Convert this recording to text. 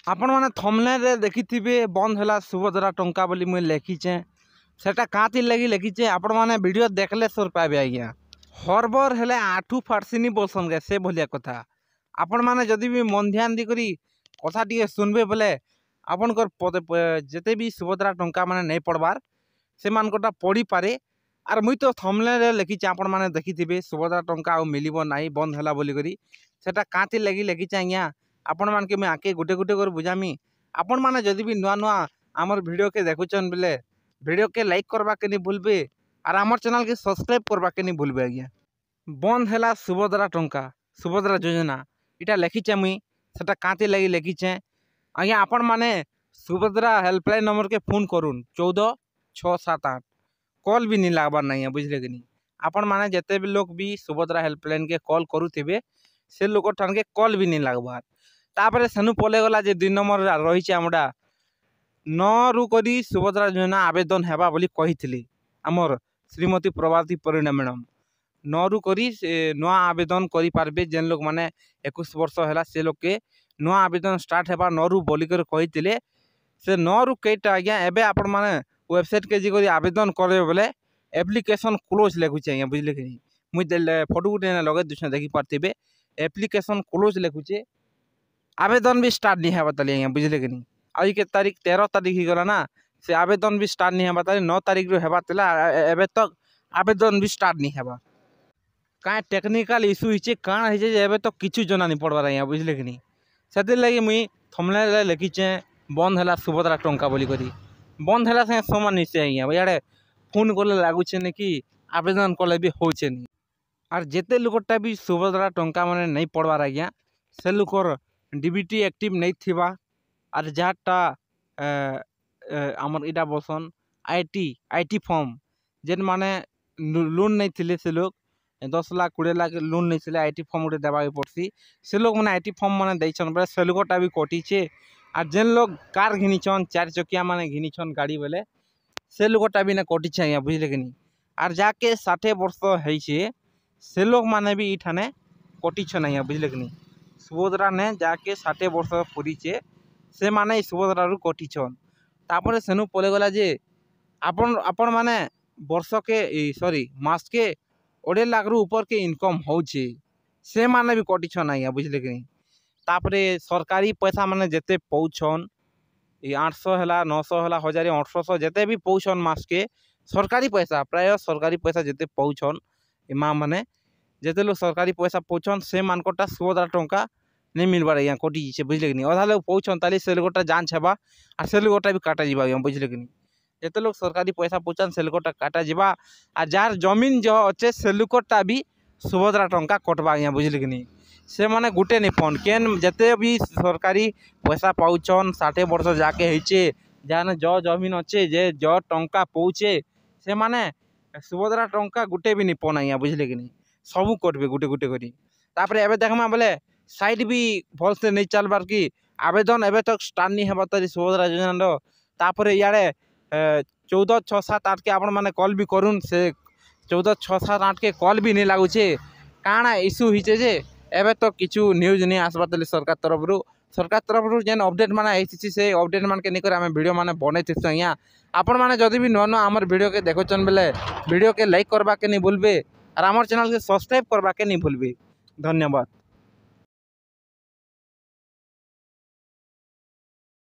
आपण मैंने थंबनेल देखिथिबे बंद होला सुभद्रा टंका बोली मुझे लिखीचे सेटा काती लगी लिखीचे आपण मैंने वीडियो देखले सोर पाबे आज्ञा हरबर हेले आठू फाटसिनी बोलसन गे से भलिया कथा आपण मैंने जदि भी मन ध्यान दी करी कथा टिके सुनबे बोले आपनकर जेते भी सुभद्रा टंका माने नहीं पड़बार से मानकोटा पड़ी पारे आर मुई तो थंबनेल लिखीचे आपण मैंने देखिथिबे सुभद्रा टंका आ मिलिबो नाही बंद होला बोली करी सेटा काती लगी लिखीचे आज्ञा आपण मान के मैं आके गुटे गुटे कर बुझामी आपण माने जदि भी नुआ नुआ आमर वीडियो के देखुचन बेले वीडियो के लाइक करबा के नहीं भूलबे और आमर चैनल के सब्सक्राइब करबा के नहीं भूलबे आज्ञा बंद हैला सुभद्रा टंका सुभद्रा योजना इटा लिखीचे मुई सेटा कांति लगी लिखीचे आज्ञा आपण माने सुभद्रा हेल्पलाइन नंबर के फोन करूँ 14 6 7 8 कॉल भी नहीं लागबार नहीं है बुझले कि नहीं आपण माने जिते भी लोग भी सुभद्रा हेल्पलाइन के कॉल करुवे से लोग ठान के कॉल भी नहीं लागबार तापर सेनु पले गला जे 2 नंबर रही आमडा 9 रु करी सुभद्रा योजना आवेदन हेबा बोली कहिथिली आमर श्रीमती प्रभाती परिणा मैडम 9 रु करी नुआ आवेदन करि पारबे जेन लोग माने 21 वर्ष हैला से लोग के नुआ आवेदन स्टार्ट हेबा 9 रु बोली कर कहिथिले से 9 रु केटा आज्ञा एबे आपण माने वेबसाइट के जी करी आवेदन करबे बोले एप्लीकेशन क्लोज लेखुचे आज्ञा बुझले कि मुई फोटो गुटे लगे दुसने देखि पारथिबे एप्लीकेशन क्लोज लेखुचे आवेदन भी स्टार्ट नहीं है बताली आज्ञा बुझले कि नहीं आज के तारीख 13 तारीख ही गला ना से आवेदन भी स्टार्ट नहीं है बताली 9 तारीख रो हेबा तला एबे तक आवेदन भी स्टार्ट नहीं हेबा काए टेक्निकल इशू हिचे काण हिचे एबे तो किछु जना नहीं पड़बार आज्ञा बुझले कि नहीं सेति लागि मुई थंबनेल लिखीचे बंद हैला सुभद्रा टंका बोली करी बंद हैला से समान निसे आज्ञा याडे फोन करले लागुचे ने कि आवेदन कले भी होचे नहीं और जेते लोकटा भी सुभद्रा टंका माने नहीं पड़बार आज्ञा से लोकर डीबीटी एक्टिव नहीं थिबा और जहाँटा आमर इटा बसन आईटी फॉर्म जेन माने लोन नहीं थिले से लोग 10 लाख 20 लाख लोन नहीं थिले आईटी फॉर्म गोटे देवा पड़सी से लोग मैंने आईटी फॉर्म मैंने देछन बेले से लोगटा भी कटिचे और जेन लोग कार घिनीछन 4 चकिया माने घिनीछन गाड़ी बेले से लोगटा भी ना कटिचे आज्ञा बुझले कि नहीं और जाके 60 वर्ष होइछे से लोग माने भी इठाने कटिछन आज्ञा बुझले कि नहीं सुभद्रा ने जाके 60 वर्ष पूरीचे से माने सुभद्रा रु कटिछन तापर सेनु पले गला जे आपण माने वर्ष के सॉरी मास के 1.5 लाख रु ऊपर के इनकम होचे से माने भी कटिछन आज्ञा बुझले कि नहीं तापर सरकारी पैसा माने जेते पौछन 800 हला 900 हला 1000 1800 जेते भी पौछन मास के सरकारी पैसा प्राय सरकारी पैसा जेते पौछन माँ माने जेते लोग सरकारी पैसा पौछन से मानकोटा सुभद्रा टंका नहीं मिलबार आज्ञा कटि से बुझले कि नहीं अधा लोग पौछन ताली से लोगटा जान छेबा और से लोगटा भी काटा जीवा आज्ञा बुझले कि नहीं जेते लोग सरकारी पैसा पौछन से लोगटा काटा जीवा और जार जमीन जो अच्छे से लोगटा भी सुभद्रा टंका कटबा आज्ञा बुझले कि नहीं से माने गुटे नहीं फोन केन जेते भी सरकारी पैसा पाउछन 60 वर्ष जाके होइचे जाने जो जमीन अच्छे जे जो टंका पौचे से माने सुभद्रा टंका गुटे भी नहीं पन आज्ञा बुझले कि नहीं सबू कटबे गुटे गुटे करी तापर एबे देखमा बोले साइड भी भल से नहीं चलबार कि आवेदन एबे तक स्टार्ट नहीं हेबा तरी सुभद्रा योजना रो तापर याडे 14 6 7 8 के आपण माने कॉल भी करूँ से 14 6 7 8 के कॉल भी नहीं लागुचे काना इशू हिचे जे एबे तो किछु न्यूज नहीं आसबा तली सरकार तरफ जेन अपडेट माने आइछि से अपडेट मान के नहीं करे हमें वीडियो माने बनै थिस आज्ञा आपण माने जदि भी नुआ नुआ हमर वीडियो के देखोचन बेले वीडियो के लाइक करबा के नहीं भूलबे और हमर चैनल के सब्सक्राइब करबा के नहीं भूलबे धन्यवाद।